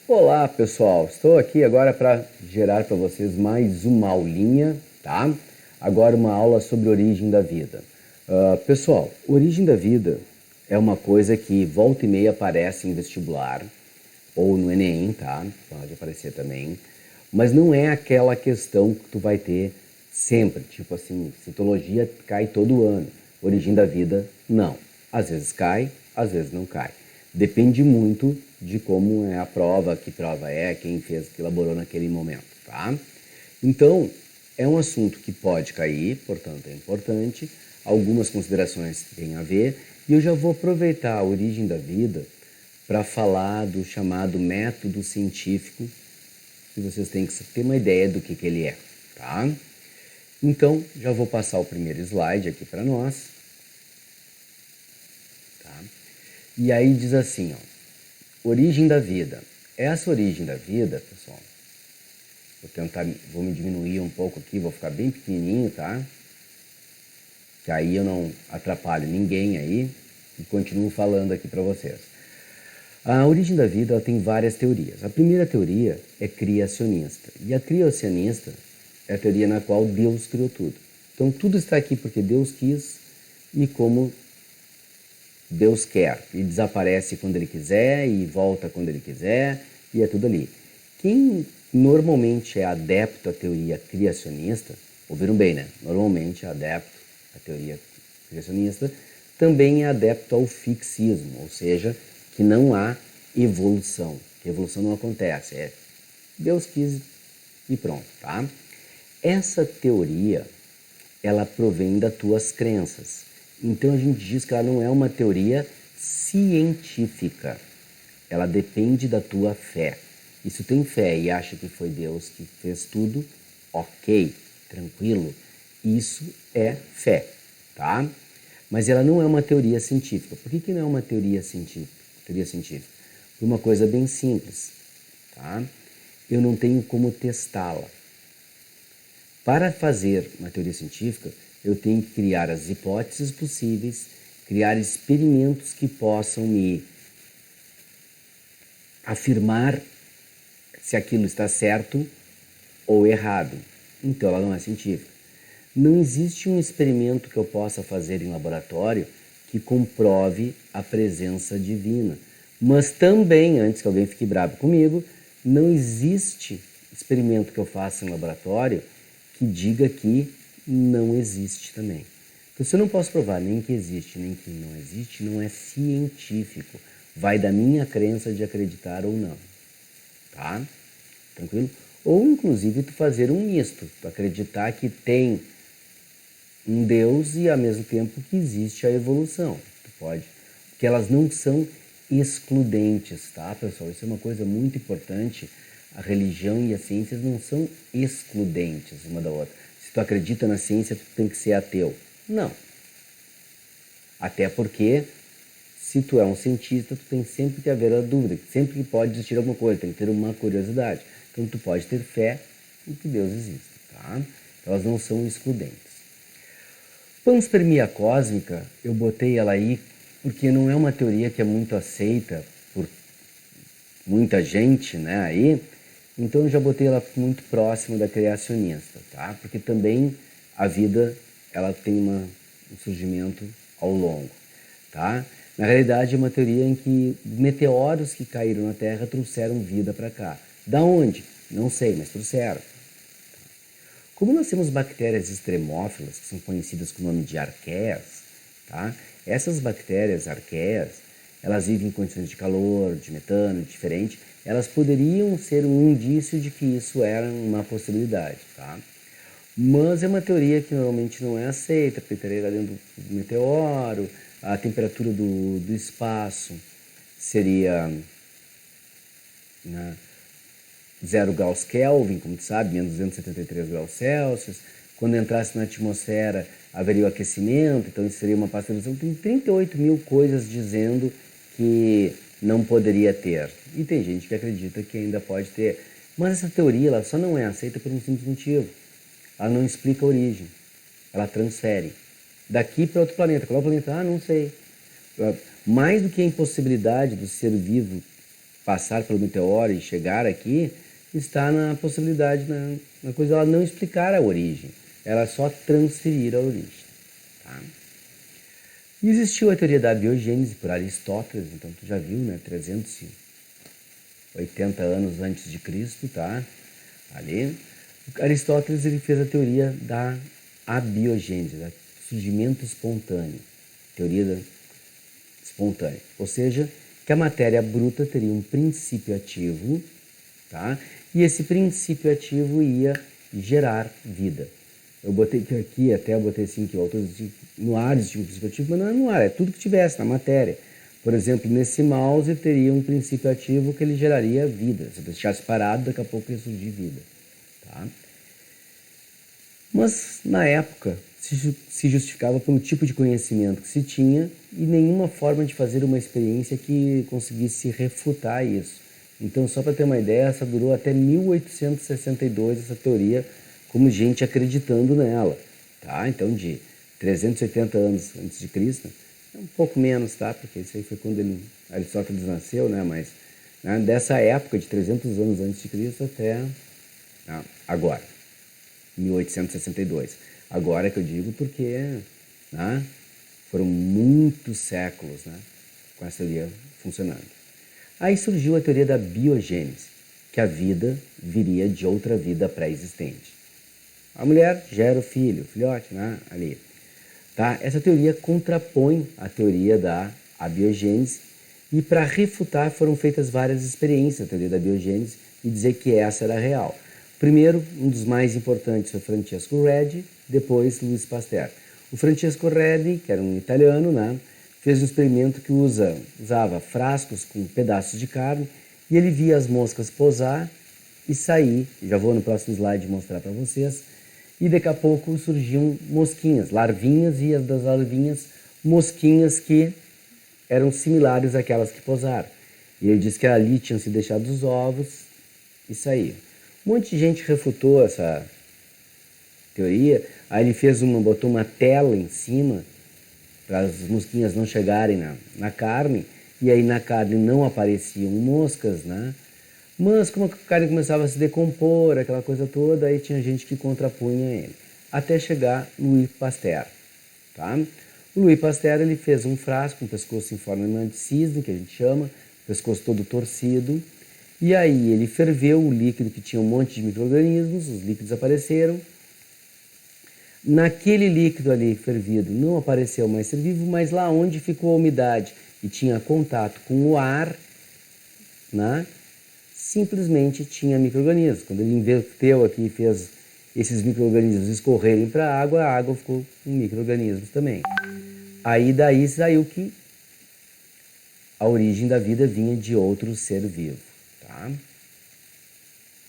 Olá pessoal, estou aqui agora para gerar para vocês mais uma aulinha, tá? Agora uma aula sobre origem da vida. Pessoal, origem da vida é uma coisa que volta e meia aparece em vestibular ou no Enem, tá? Pode aparecer também, mas não é aquela questão que tu vai ter sempre, tipo assim, citologia cai todo ano, origem da vida não. Às vezes cai, às vezes não cai. Depende muito de como é a prova, que prova é, quem fez, que elaborou naquele momento, tá? Então, é um assunto que pode cair, portanto é importante, algumas considerações têm a ver, e eu já vou aproveitar a origem da vida para falar do chamado método científico, que vocês têm que ter uma ideia do que ele é, tá? Então, já vou passar o primeiro slide aqui para nós. Tá? E aí diz assim, ó, origem da vida. Essa origem da vida, pessoal, vou me diminuir um pouco aqui, vou ficar bem pequenininho, tá? Que aí eu não atrapalho ninguém aí e continuo falando aqui para vocês. A origem da vida ela tem várias teorias. A primeira teoria é criacionista. E a criacionista é a teoria na qual Deus criou tudo. Então tudo está aqui porque Deus quis e como Deus quer. E desaparece quando Ele quiser e volta quando Ele quiser e é tudo ali. Quem normalmente é adepto à teoria criacionista, ouviram bem, né? Normalmente é adepto à teoria criacionista, também é adepto ao fixismo, ou seja, que não há evolução, que a evolução não acontece, é Deus quis e pronto, tá? Essa teoria, ela provém das tuas crenças. Então a gente diz que ela não é uma teoria científica. Ela depende da tua fé. E se tu tem fé e acha que foi Deus que fez tudo, ok, tranquilo. Isso é fé, tá? Mas ela não é uma teoria científica. Por que não é uma teoria científica? Por uma coisa bem simples, tá? Eu não tenho como testá-la. Para fazer uma teoria científica, eu tenho que criar as hipóteses possíveis, criar experimentos que possam me afirmar se aquilo está certo ou errado. Então ela não é científica. Não existe um experimento que eu possa fazer em laboratório que comprove a presença divina. Mas também, antes que alguém fique bravo comigo, não existe experimento que eu faça em laboratório que diga que não existe também. Então, se eu não posso provar nem que existe, nem que não existe, não é científico. Vai da minha crença de acreditar ou não. Tá? Tranquilo? Ou, inclusive, tu fazer um misto. Tu acreditar que tem um Deus e, ao mesmo tempo, que existe a evolução. Tu pode. Porque elas não são excludentes, tá, pessoal? Isso é uma coisa muito importante. A religião e as ciências não são excludentes uma da outra. Se tu acredita na ciência, tu tem que ser ateu. Não. Até porque, se tu é um cientista, tu tem sempre que haver a dúvida. Sempre que pode existir alguma coisa, tem que ter uma curiosidade. Então, tu pode ter fé em que Deus existe, tá? Elas não são excludentes. Panspermia cósmica, eu botei ela aí porque não é uma teoria que é muito aceita por muita gente, né, aí. Então eu já botei ela muito próxima da criacionista, tá? Porque também a vida, ela tem um surgimento ao longo, tá? Na realidade é uma teoria em que meteoros que caíram na Terra trouxeram vida para cá. Da onde? Não sei, mas trouxeram. Como nós temos bactérias extremófilas, que são conhecidas com o nome de arqueias, tá? Essas bactérias arqueias, elas vivem em condições de calor, de metano, diferente. Elas poderiam ser um indício de que isso era uma possibilidade, tá? Mas é uma teoria que normalmente não é aceita, porque estaria lá dentro do meteoro, a temperatura do espaço seria, né, 0 graus Kelvin, como tu sabe, menos 273 graus Celsius. Quando entrasse na atmosfera, haveria o aquecimento, então isso seria uma pasteurização. Tem 38 mil coisas dizendo que não poderia ter. E tem gente que acredita que ainda pode ter. Mas essa teoria ela só não é aceita por um simples motivo. Ela não explica a origem. Ela transfere. Daqui para outro planeta. Qual é o planeta? Ah, não sei. Mais do que a impossibilidade do ser vivo passar pelo meteoro e chegar aqui está na possibilidade, na coisa ela não explicar a origem, ela só transferir a origem. Tá? E existiu a teoria da abiogênese por Aristóteles, então tu já viu, né? 380 anos antes de Cristo, tá? Ali. Aristóteles ele fez a teoria da abiogênese, do surgimento espontâneo, teoria espontânea, ou seja, que a matéria bruta teria um princípio ativo, tá? E esse princípio ativo ia gerar vida. Eu botei aqui, até eu botei assim, que autores no ar existia um princípio ativo, mas não é no ar, é tudo que tivesse na matéria. Por exemplo, nesse mouse teria um princípio ativo que ele geraria vida. Se deixasse parado, daqui a pouco ia surgir vida. Tá? Mas, na época, se justificava pelo tipo de conhecimento que se tinha e nenhuma forma de fazer uma experiência que conseguisse refutar isso. Então, só para ter uma ideia, essa durou até 1862, essa teoria, como gente acreditando nela, tá? Então, de 380 anos antes de Cristo, um pouco menos, tá? Porque isso aí foi quando Aristóteles nasceu, né? Mas né, dessa época, de 300 anos antes de Cristo até agora, 1862. Agora que eu digo porque né, foram muitos séculos né, com essa teoria funcionando. Aí surgiu a teoria da biogênese, que a vida viria de outra vida pré-existente. A mulher gera o filhote, né, ali. Tá? Essa teoria contrapõe a teoria da abiogênese e para refutar foram feitas várias experiências da teoria da biogênese e dizer que essa era real. Primeiro, um dos mais importantes foi Francesco Redi, depois Louis Pasteur. O Francesco Redi, que era um italiano, né, fez um experimento que usava frascos com pedaços de carne e ele via as moscas posar e sair. Já vou no próximo slide mostrar para vocês. E daqui a pouco surgiam mosquinhas, larvinhas, e das larvinhas, mosquinhas que eram similares àquelas que posaram. E ele disse que ali tinham se deixado os ovos e saíram. Um monte de gente refutou essa teoria, aí ele botou uma tela em cima para as mosquinhas não chegarem na carne, e aí na carne não apareciam moscas, né? Mas como a carne começava a se decompor, aquela coisa toda, aí tinha gente que contrapunha ele. Até chegar Louis Pasteur. Tá? O Louis Pasteur ele fez um frasco, um pescoço em forma de cisne, que a gente chama, pescoço todo torcido, e aí ele ferveu o líquido que tinha um monte de micro-organismos, os líquidos apareceram. Naquele líquido ali fervido não apareceu mais ser vivo, mas lá onde ficou a umidade e tinha contato com o ar, né? Simplesmente tinha micro-organismos. Quando ele inverteu aqui e fez esses micro-organismos escorrerem para a água ficou com micro-organismos também. Aí daí saiu que a origem da vida vinha de outro ser vivo, tá?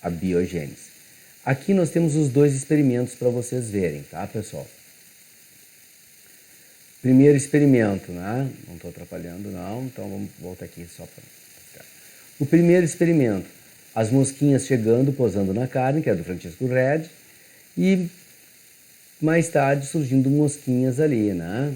A biogênese. Aqui nós temos os dois experimentos para vocês verem, tá, pessoal? Primeiro experimento, né? Não estou atrapalhando, não, então vamos voltar aqui só para... O primeiro experimento, as mosquinhas chegando, posando na carne, que é do Francesco Redi, e mais tarde surgindo mosquinhas ali, né?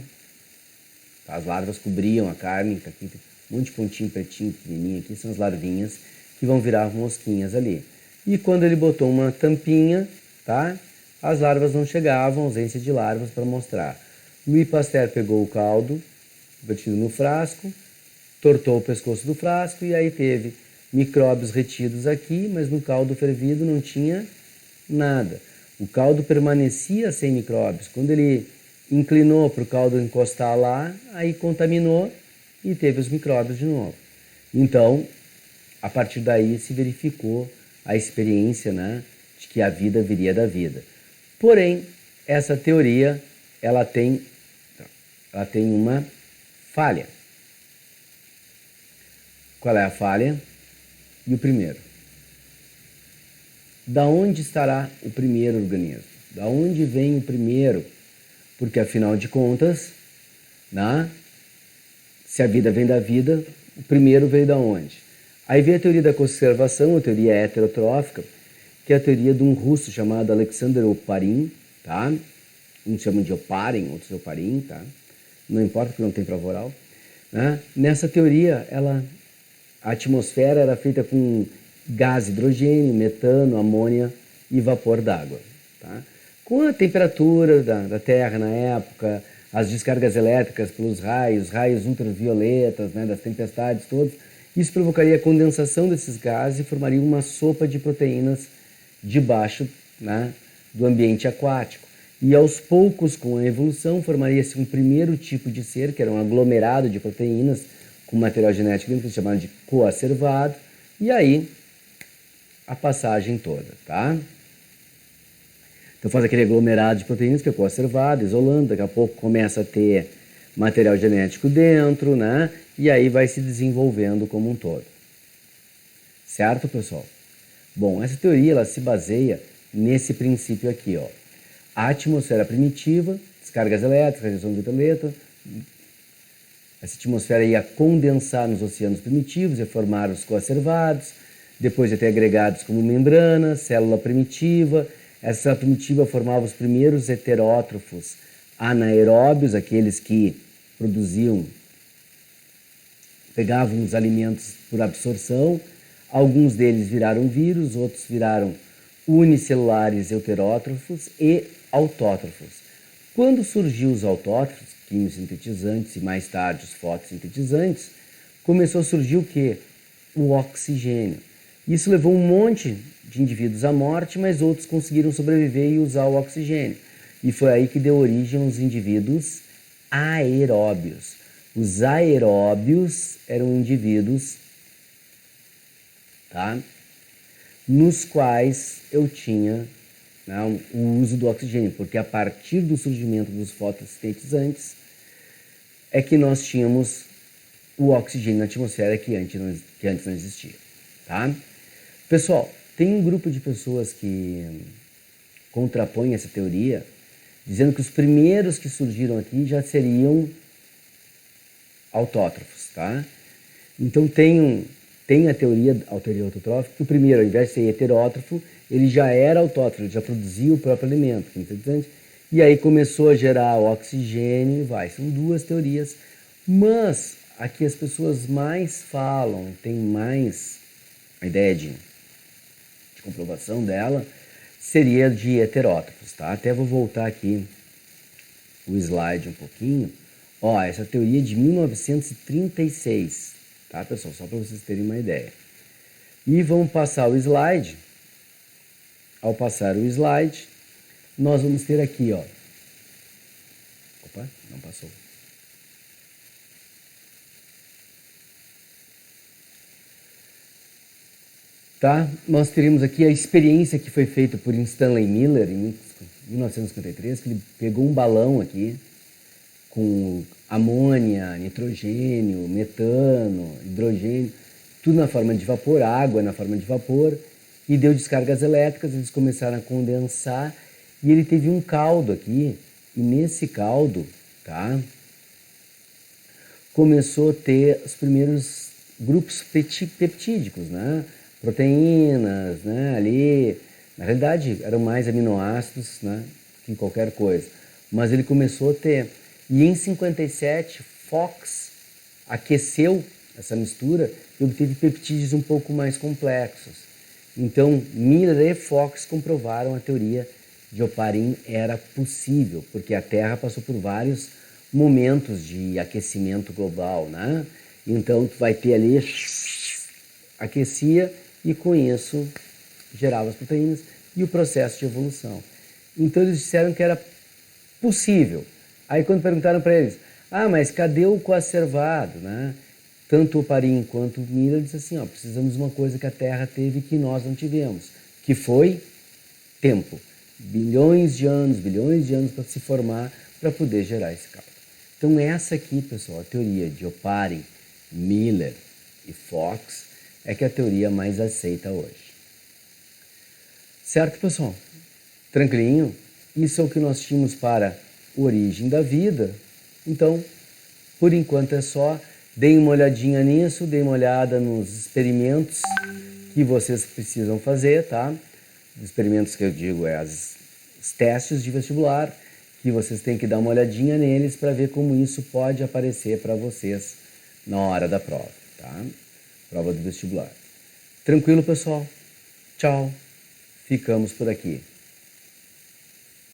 As larvas cobriam a carne, tá aqui, tem um monte de pontinho pretinho, pequenininho aqui, são as larvinhas que vão virar mosquinhas ali. E quando ele botou uma tampinha, tá? As larvas não chegavam, ausência de larvas para mostrar. Louis Pasteur pegou o caldo, vertido no frasco, tortou o pescoço do frasco e aí teve micróbios retidos aqui, mas no caldo fervido não tinha nada. O caldo permanecia sem micróbios. Quando ele inclinou para o caldo encostar lá, aí contaminou e teve os micróbios de novo. Então, a partir daí se verificou a experiência, né, de que a vida viria da vida. Porém, essa teoria ela tem uma falha. Qual é a falha? E o primeiro? Da onde estará o primeiro organismo? Da onde vem o primeiro? Porque, afinal de contas, né, se a vida vem da vida, o primeiro veio da onde? Aí vem a teoria da conservação, a teoria heterotrófica, que é a teoria de um russo chamado Alexander Oparin, tá? Uns chamam de Oparin, outros de Oparin, tá? Não importa porque não tem prova oral. Né? Nessa teoria, ela A atmosfera era feita com gás hidrogênio, metano, amônia e vapor d'água. Tá? Com a temperatura da Terra na época, as descargas elétricas pelos raios ultravioletas, né, das tempestades todas, isso provocaria a condensação desses gases e formaria uma sopa de proteínas debaixo, né, do ambiente aquático. E aos poucos, com a evolução, formaria-se um primeiro tipo de ser, que era um aglomerado de proteínas com material genético dentro, que se chamava de coacervado, e aí a passagem toda, tá? Então faz aquele aglomerado de proteínas que é coacervado, isolando, daqui a pouco começa a ter material genético dentro, né? E aí vai se desenvolvendo como um todo. Certo, pessoal? Bom, essa teoria ela se baseia nesse princípio aqui, ó. A atmosfera primitiva, descargas elétricas, radiação ultravioleta, essa atmosfera ia condensar nos oceanos primitivos, ia formar os coacervados, depois ia ter agregados como membrana, célula primitiva. Essa célula primitiva formava os primeiros heterótrofos anaeróbios, aqueles que pegavam os alimentos por absorção. Alguns deles viraram vírus, outros viraram unicelulares heterótrofos e autótrofos. Quando surgiu os autótrofos, quimiosintetizantes e mais tarde os fotossintetizantes, começou a surgir o quê? O oxigênio. Isso levou um monte de indivíduos à morte, mas outros conseguiram sobreviver e usar o oxigênio. E foi aí que deu origem aos indivíduos aeróbios. Os aeróbios eram indivíduos, tá, nos quais eu tinha, né, o uso do oxigênio, porque a partir do surgimento dos fotossintetizantes é que nós tínhamos o oxigênio na atmosfera que antes não existia. Tá? Pessoal, tem um grupo de pessoas que contrapõem essa teoria, dizendo que os primeiros que surgiram aqui já seriam autótrofos. Tá? Então tem a teoria autotrófica, que o primeiro, ao invés de ser heterótrofo, ele já era autótrofo, ele já produzia o próprio alimento, e aí começou a gerar oxigênio e vai. São duas teorias, mas aqui as pessoas mais falam, tem mais a ideia de comprovação dela, seria de heterótrofos, tá? Até vou voltar aqui o slide um pouquinho. Ó, essa teoria é de 1936, tá, pessoal? Só para vocês terem uma ideia. E vamos passar o slide. Ao passar o slide, nós vamos ter aqui, ó. Opa, não passou. Tá? Nós teríamos aqui a experiência que foi feita por Stanley Miller em 1953, que ele pegou um balão aqui com amônia, nitrogênio, metano, hidrogênio, tudo na forma de vapor, água na forma de vapor, e deu descargas elétricas, eles começaram a condensar, e ele teve um caldo aqui, e nesse caldo, tá, começou a ter os primeiros grupos peptídicos, né? Proteínas, né? Ali, na realidade, eram mais aminoácidos, né, que qualquer coisa. Mas ele começou a ter. E em 57, Fox aqueceu essa mistura e obteve peptídeos um pouco mais complexos. Então, Miller e Fox comprovaram a teoria de Oparin era possível, porque a Terra passou por vários momentos de aquecimento global, né? Então, tu vai ter ali, aquecia e com isso gerava as proteínas e o processo de evolução. Então, eles disseram que era possível. Aí, quando perguntaram para eles, mas cadê o coacervado, né? Tanto o Oparin quanto o Miller disse assim, precisamos de uma coisa que a Terra teve que nós não tivemos, que foi tempo. Bilhões de anos para se formar, para poder gerar esse caldo. Então essa aqui, pessoal, a teoria de Oparin, Miller e Fox, é que é a teoria mais aceita hoje. Certo, pessoal? Tranquilinho? Isso é o que nós tínhamos para a origem da vida. Então, por enquanto é só. Deem uma olhadinha nisso, deem uma olhada nos experimentos que vocês precisam fazer, tá? Os experimentos que eu digo os testes de vestibular, que vocês têm que dar uma olhadinha neles para ver como isso pode aparecer para vocês na hora da prova, tá? prova do vestibular. Tranquilo, pessoal? Tchau. Ficamos por aqui.